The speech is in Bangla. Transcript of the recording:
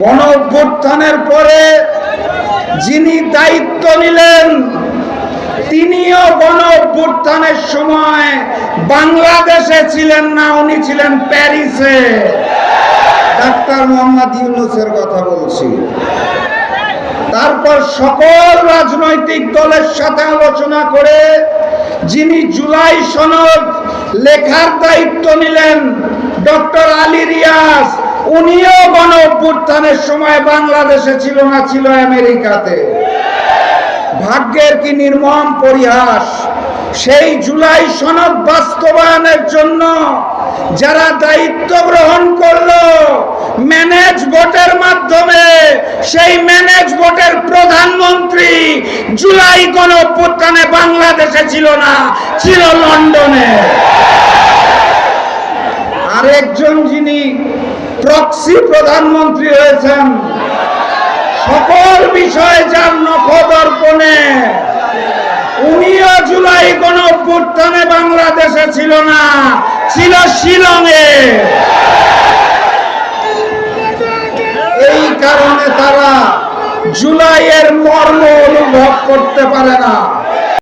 গণঅভ্যুত্থানের পরে যিনি দায়িত্ব নিলেন তিনিও গণঅভ্যুত্থানের সময় বাংলাদেশে ছিলেন না, উনি ছিলেন প্যারিসে। ডাক্তার মোহাম্মদ ইউনূসের কথা বলছি। তারপর সকল রাজনৈতিক দলের সাথে আলোচনা করে যিনি জুলাই সনদ লেখার দায়িত্ব নিলেন ডক্টর আলী রিয়াজ, উনিও গণঅভ্যুত্থানের সময় বাংলাদেশে ছিল না, ছিল আমেরিকাতে। ভাগ্যের কি নির্মম পরিহাস! সেই জুলাই সনদ বাস্তবায়নের জন্য যারা দায়িত্ব গ্রহণ করলো ম্যানেজ ভোটের মাধ্যমে, সেই ম্যানেজ ভোটের প্রধানমন্ত্রী জুলাই গণঅভ্যুত্থানে বাংলাদেশে ছিল না, ছিল লন্ডনে। আরেকজন যিনি প্রক্সি প্রধানমন্ত্রী হয়েছেন, সকল বিষয়ে যার নখদর্পণে, উনিও জুলাই গণঅভ্যুত্থানে বাংলাদেশে ছিল না, ছিল শিলংয়ে। এই কারণে তারা জুলাইয়ের মর্ম অনুভব করতে পারে না।